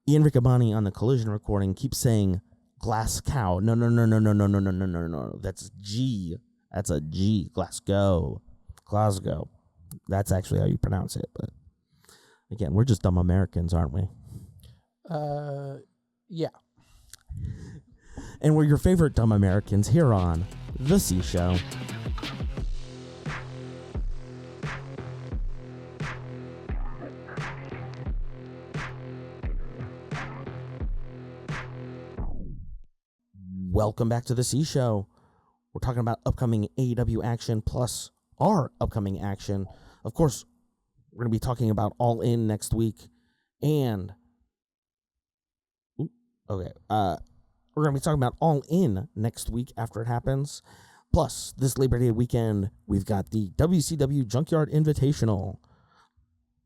Ian Riccaboni on the Collision recording keeps saying Glasgow. No. That's G. That's a G. Glasgow. That's actually how you pronounce it. But again, we're just dumb Americans, aren't we? Yeah. And we're your favorite dumb Americans here on The C Show. Welcome back to The C Show. We're talking about upcoming AEW action plus our upcoming action. Of course, we're going to be talking about All In next week. And we're going to be talking about All In next week after it happens. Plus, this Labor Day weekend, we've got the WCW Junkyard Invitational.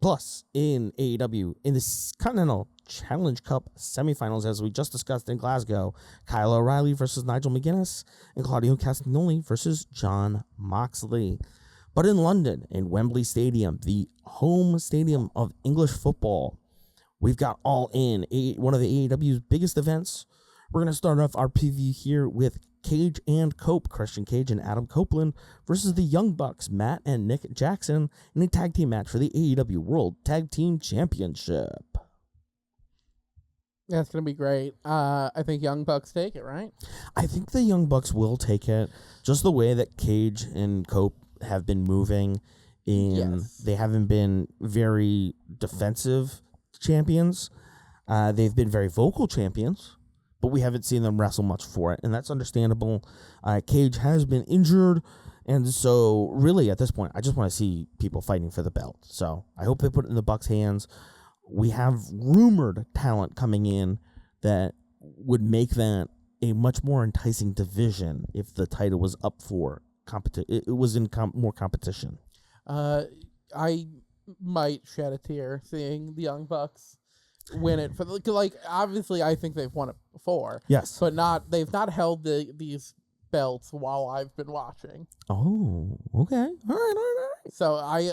Plus, in AEW, in the Continental Challenge Cup semifinals, as we just discussed in Glasgow, Kyle O'Reilly versus Nigel McGuinness and Claudio Castagnoli versus Jon Moxley. But in London, in Wembley Stadium, the home stadium of English football, we've got All In, one of the AEW's biggest events. We're going to start off our preview here with Cage and Cope, Christian Cage and Adam Copeland versus the Young Bucks, Matt and Nick Jackson, in a tag team match for the AEW World Tag Team Championship. That's going to be great. I think Young Bucks take it, right? I think the Young Bucks will take it. Just the way that Cage and Cope have been moving, they haven't been very defensive champions. They've been very vocal champions, but we haven't seen them wrestle much for it, and that's understandable. Cage has been injured, and so really at this point, I just want to see people fighting for the belt. So I hope they put it in the Bucks' hands. We have rumored talent coming in that would make that a much more enticing division if the title was up for competition. It was in more competition. I might shed a tear seeing the Young Bucks win it for obviously I think they've won it before. Yes, but they've not held these belts while I've been watching. Oh, okay, all right. So I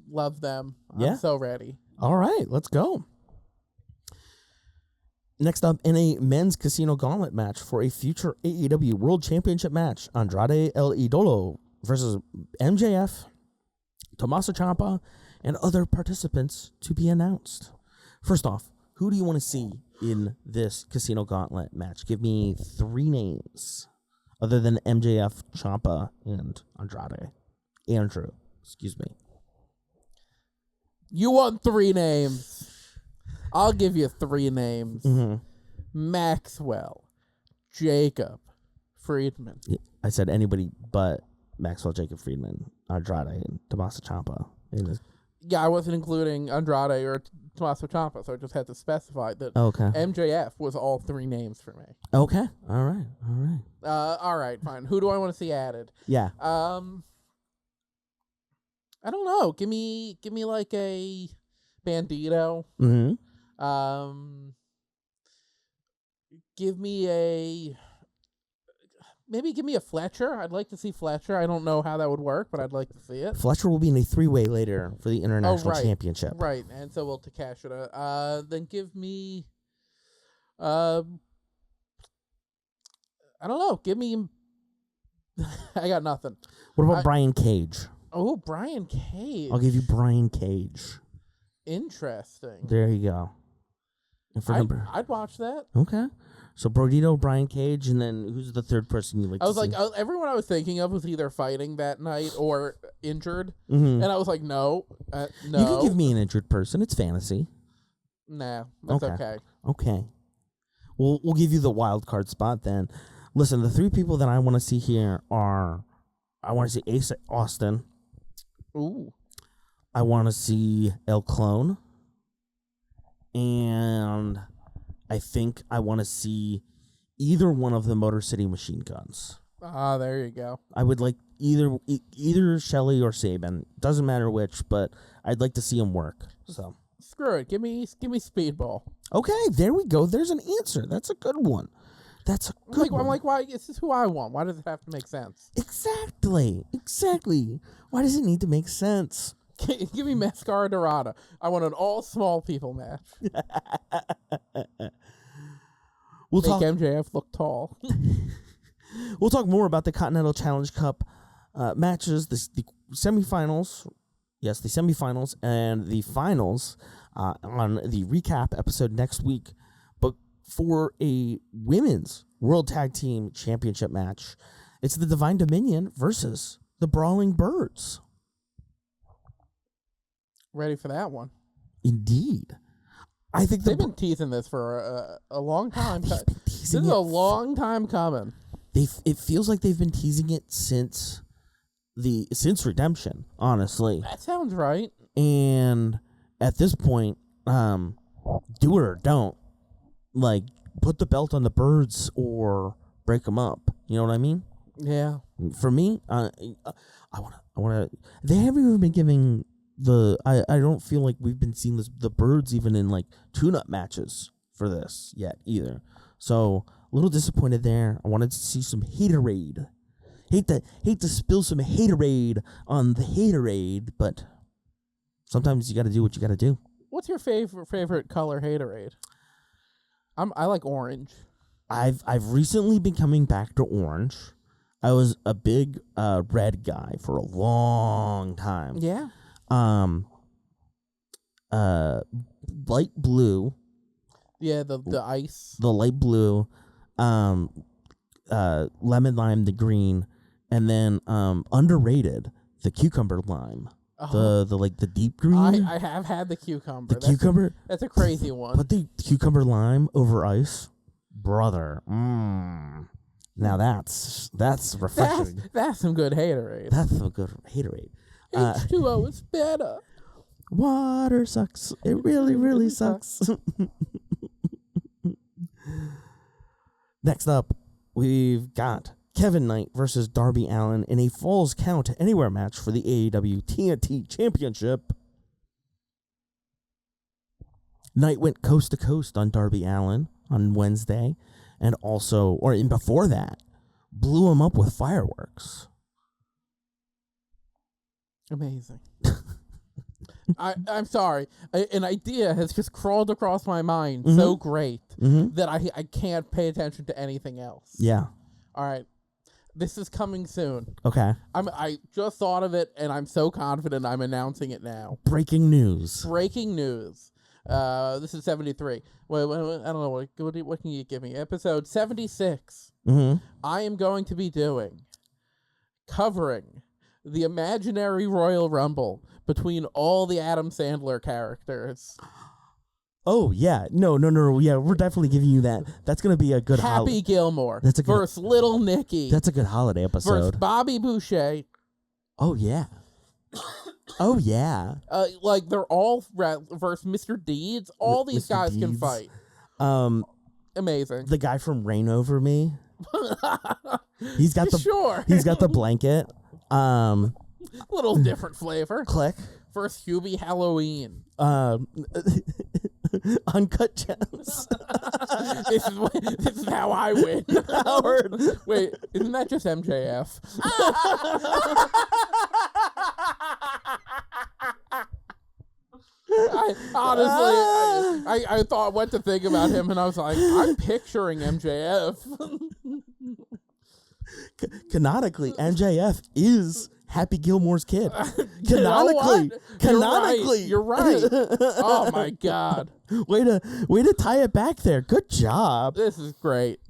love them. I'm so ready. All right, let's go. Next up, in a men's casino gauntlet match for a future AEW World Championship match, Andrade El Idolo versus MJF, Tommaso Ciampa, and other participants to be announced. First off, who do you want to see in this casino gauntlet match? Give me 3 names other than MJF, Ciampa, and Andrade. Andrew, excuse me. You want 3 names? I'll give you 3 names. Mm-hmm. Maxwell, Jacob, Friedman. Yeah, I said anybody but Maxwell, Jacob Friedman, Andrade, and Tommaso Ciampa. Yeah, I wasn't including Andrade or Tommaso Ciampa, so I just had to specify that Okay. MJF was all 3 names for me. Okay. All right. All right, fine. Who do I want to see added? Yeah. I don't know. Give me like a Bandito. Mm-hmm. Give me a Fletcher. I'd like to see Fletcher. I don't know how that would work, but I'd like to see it. Fletcher will be in a 3-way later for the International Championship. Right, and so we'll Takashita. Then give me, I don't know. Give me. I got nothing. What about Brian Cage? Oh, Brian Cage. I'll give you Brian Cage. Interesting. There you go. And for I'd watch that. Okay. So Brodito, Brian Cage, and then who's the third person you like? I was to like, see? everyone I was thinking of was either fighting that night or injured, Mm-hmm. and I was like, no. You can give me an injured person. It's fantasy. Nah, that's okay. Okay. We'll give you the wild card spot then. Listen, the 3 people that I want to see here are, I want to see Ace Austin. Ooh. I want to see El Clone. And I think I want to see either one of the Motor City Machine Guns. Ah, there you go. I would like either Shelley or Sabin. Doesn't matter which, but I'd like to see them work. So screw it. Give me Speedball. Okay, there we go. There's an answer. That's a good one. That's a good one. I'm like, why? This is who I want. Why does it have to make sense? Exactly. Why does it need to make sense? Give me Mascara Dorada. I want an all small people match. We'll Make talk MJF look tall. We'll talk more about the Continental Challenge Cup matches, the semifinals. Yes, the semifinals and the finals on the recap episode next week. But for a women's World Tag Team Championship match, it's the Divine Dominion versus the Brawling Birds. Ready for that one. Indeed. I think they've been teasing this for a long time. This is a long time coming. It feels like they've been teasing it since Redemption, honestly. That sounds right. And at this point, do it or don't. Like, put the belt on the Birds or break them up. You know what I mean? Yeah. For me, I want to. They haven't even been giving I don't feel like we've been seeing the Birds even in like tune-up matches for this yet either. So a little disappointed there. I wanted to see some haterade. Hate to spill some haterade on the haterade, but sometimes you got to do what you got to do. What's your favorite color haterade? I like orange. I've recently been coming back to orange. I was a big red guy for a long time. Yeah. Light blue. Yeah, the ice. The light blue, lemon lime, the green, and then underrated, the cucumber lime. The deep green. I have had the cucumber. Cucumber. That's a crazy one. Put the cucumber lime over ice, brother. Now that's refreshing. That's some good haterade. That's some good haterade. H2O is better. Water sucks. It really, really sucks. Next up, we've got Kevin Knight versus Darby Allin in a Falls Count Anywhere match for the AEW TNT Championship. Knight went coast to coast on Darby Allin on Wednesday, and before that, blew him up with fireworks. Amazing. I'm sorry. An idea has just crawled across my mind so great that I can't pay attention to anything else. Yeah. All right. This is coming soon. Okay. I just thought of it, and I'm so confident I'm announcing it now. Breaking news. This is 73. Wait, I don't know. What can you give me? Episode 76. I am going to be covering the imaginary Royal Rumble between all the Adam Sandler characters. Oh, yeah. No. Yeah, we're definitely giving you that. That's going to be a good Happy Gilmore versus Little Nicky. That's a good holiday episode. Versus Bobby Boucher. Oh, yeah. Oh yeah. Like they're all versus Mr. Deeds. All these Mr. guys can Deeds. fight. Amazing. The guy from Reign Over Me. He's got the sure. He's got the blanket. Little different flavor. Click. First Hubie Halloween. Uncut Gems. This is how I win. Howard. Wait, isn't that just MJF? I thought what to think about him, and I was like, I'm picturing MJF. Canonically, MJF is Happy Gilmore's kid. You know what? Canonically. You're right. Oh my God. Way to tie it back there. Good job. This is great.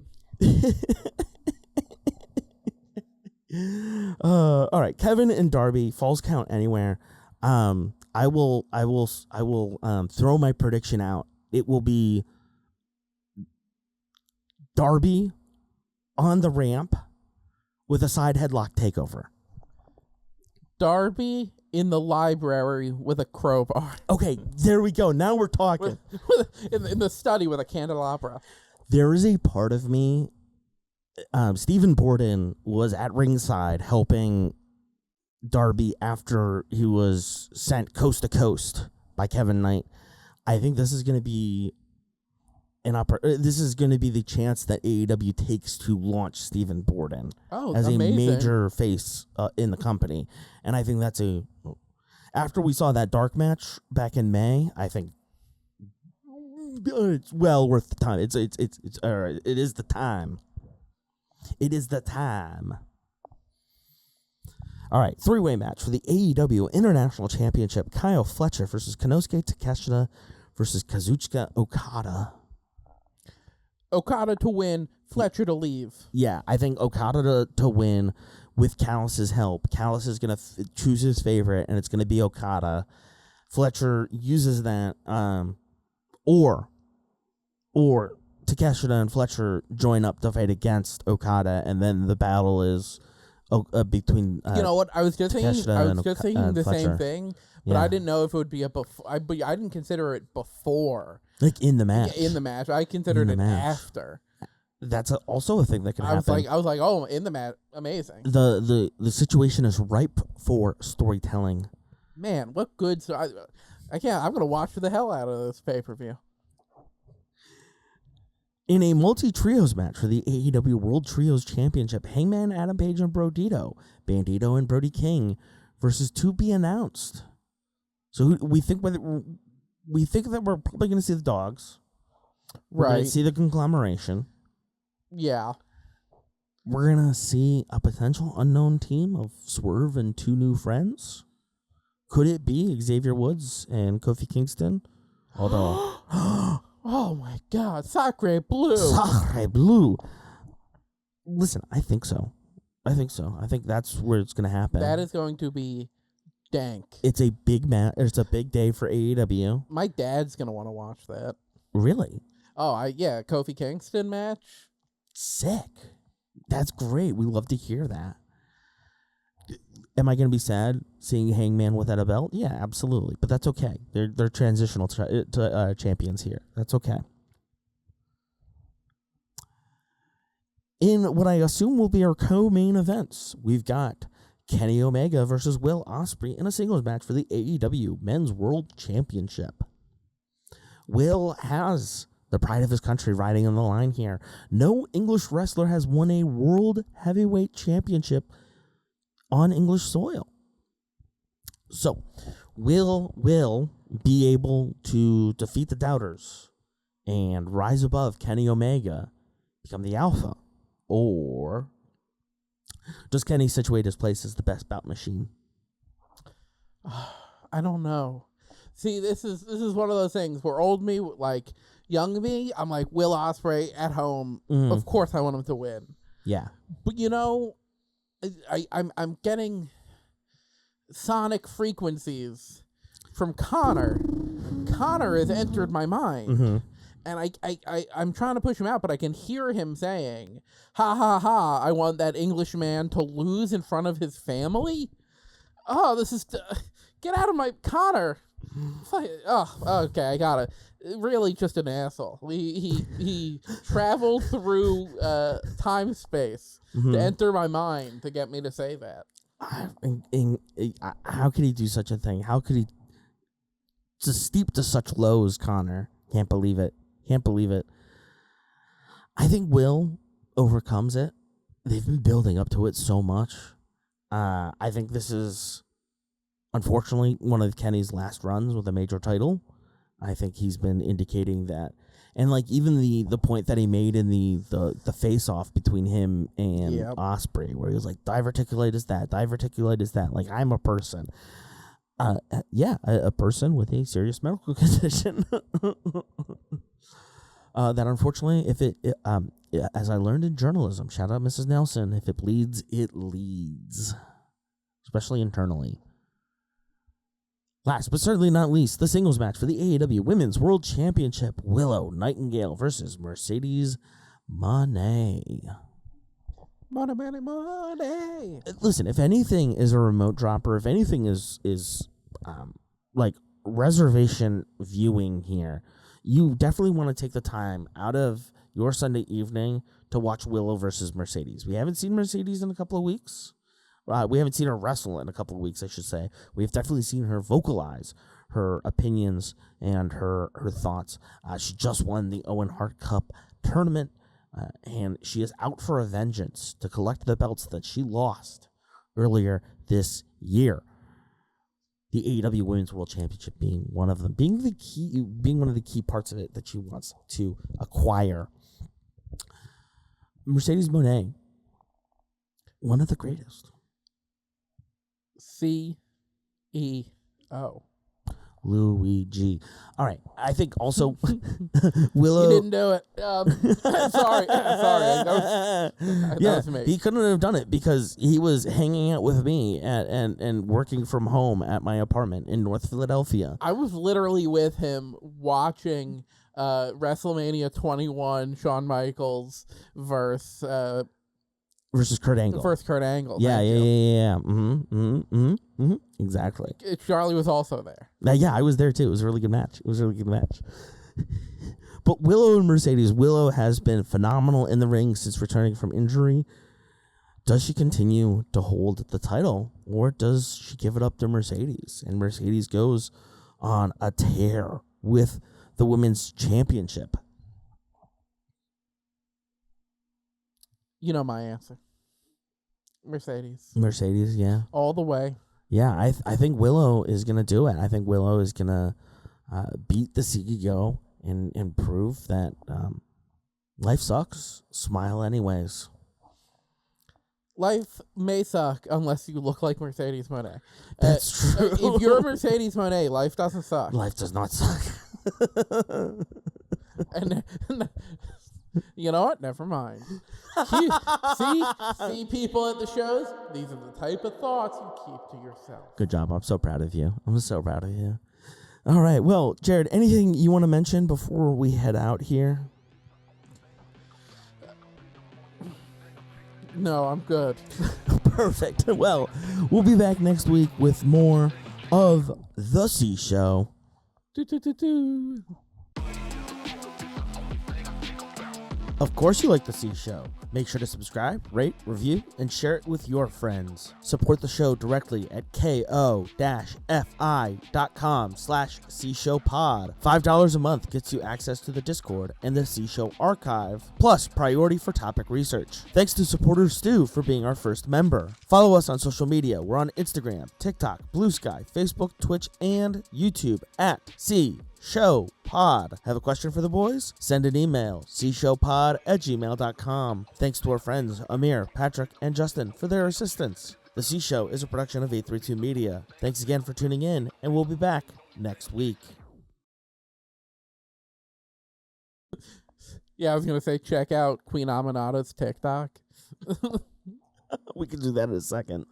All right, Kevin and Darby, Falls Count Anywhere. I will throw my prediction out. It will be Darby on the ramp with a side headlock takeover. Darby in the library with a crowbar. Okay, there we go. Now we're talking. in the study with a candelabra. There is a part of me. Stephen Borden was at ringside helping Darby after he was sent coast to coast by Kevin Knight. I think this is going to be this is going to be the chance that AEW takes to launch Stephen Borden as amazing. a major face in the company. And I think that's after we saw that dark match back in May, I think it's well worth the time. It is the time. It is the time. All right, three-way match for the AEW International Championship. Kyle Fletcher versus Konosuke Takeshita versus Kazuchika Okada. Okada to win, Fletcher to leave. Yeah, I think Okada to win with Callis' help. Callis is going to choose his favorite, and it's going to be Okada. Fletcher uses that, or Takeshita and Fletcher join up to fight against Okada, and then the battle is between. You know what? I was just thinking the Fletcher. same thing, but Yeah. I didn't know if it would be I didn't consider it before. Like in the match. In the match, I considered it after. That's also a thing that can happen. I was like, oh, in the match, amazing. The situation is ripe for storytelling. Man, what good! I can't. I'm gonna watch the hell out of this pay-per-view. In a multi-trios match for the AEW World Trios Championship, Hangman Adam Page and Bandito and Brody King versus to be announced. So we think that we're probably going to see the Dogs. We're going to see the conglomeration. Yeah. We're going to see a potential unknown team of Swerve and two new friends. Could it be Xavier Woods and Kofi Kingston? Although... Oh my God, Sacre Blue. Sacre Blue. Listen, I think so. I think that's where it's going to happen. That is going to be dank. It's a big match. It's a big day for AEW. My dad's going to want to watch that. Really? Oh, Kofi Kingston match. Sick. That's great. We love to hear that. Am I going to be sad seeing Hangman without a belt? Yeah, absolutely. But that's okay. They're transitional to champions here. That's okay. In what I assume will be our co-main events, we've got Kenny Omega versus Will Ospreay in a singles match for the AEW Men's World Championship. Will has the pride of his country riding on the line here. No English wrestler has won a World Heavyweight Championship on English soil. So, will be able to defeat the doubters and rise above Kenny Omega, become the alpha, or does Kenny situate his place as the best bout machine? I don't know. See, this is one of those things where old me, like young me, I'm like Will Ospreay at home. Mm. Of course, I want him to win. Yeah, but I'm getting sonic frequencies from Connor. Connor has entered my mind, and I'm trying to push him out, but I can hear him saying, "Ha ha ha! I want that Englishman to lose in front of his family." Oh, this is Get out of my Connor. Oh, okay, I got it. Really, just an asshole. He traveled through time space to enter my mind to get me to say that. How could he do such a thing? How could he just steep to such lows, Connor? Can't believe it. Can't believe it. I think Will overcomes it. They've been building up to it so much. I think this is, unfortunately, one of Kenny's last runs with a major title. I think he's been indicating that. And, like, even the point that he made in the face-off between him and Ospreay, where he was like, diverticulate is that, diverticulate is that. Like, I'm a person. A person with a serious medical condition. That, unfortunately, as I learned in journalism, shout out Mrs. Nelson, if it bleeds, it leads. Especially internally. Last but certainly not least, the singles match for the AEW Women's World Championship. Willow Nightingale versus Mercedes Moné. Money. Listen, if anything is a remote dropper, if anything is like reservation viewing here, you definitely want to take the time out of your Sunday evening to watch Willow versus Mercedes. We haven't seen Mercedes in a couple of weeks. We haven't seen her wrestle in a couple of weeks, I should say. We've definitely seen her vocalize her opinions and her thoughts. She just won the Owen Hart Cup tournament, and she is out for a vengeance to collect the belts that she lost earlier this year. The AEW Women's World Championship being one of them, being one of the key parts of it that she wants to acquire. Mercedes Moné, one of the greatest. CEO. Luigi. All right. I think also Willow. You didn't do it. Sorry. That was me. He couldn't have done it because he was hanging out with me and working from home at my apartment in North Philadelphia. I was literally with him watching WrestleMania 21, Shawn Michaels versus Kurt Angle. First Kurt Angle. Yeah. Exactly. Charlie was also there. Yeah, I was there too. It was a really good match. But Willow and Mercedes. Willow has been phenomenal in the ring since returning from injury. Does she continue to hold the title, or does she give it up to Mercedes? And Mercedes goes on a tear with the Women's Championship. You know my answer. Mercedes, yeah. All the way. Yeah, I think Willow is going to do it. I think Willow is going to beat the CEO and prove that life sucks. Smile anyways. Life may suck unless you look like Mercedes Moné. That's true. If you're Mercedes Moné, life doesn't suck. Life does not suck. And you know what? Never mind. See people at the shows? These are the type of thoughts you keep to yourself. Good job. I'm so proud of you. All right. Well, Jared, anything you want to mention before we head out here? No, I'm good. Perfect. Well, we'll be back next week with more of The C Show. Of course you like The C Show. Make sure to subscribe, rate, review, and share it with your friends. Support the show directly at ko-fi.com/cshowpod. $5 a month gets you access to the Discord and the C Show archive, plus priority for topic research. Thanks to supporter Stu for being our first member. Follow us on social media. We're on Instagram, TikTok, Blue Sky, Facebook, Twitch, and YouTube at CShowPod. Have a question for the boys? Send an email, cshowpod@gmail.com. Thanks to our friends Amir, Patrick, and Justin for their assistance. The C Show is a production of 832 Media. Thanks again for tuning in, and we'll be back next week. Yeah, I was going to say, check out Queen Aminata's TikTok. We can do that in a second.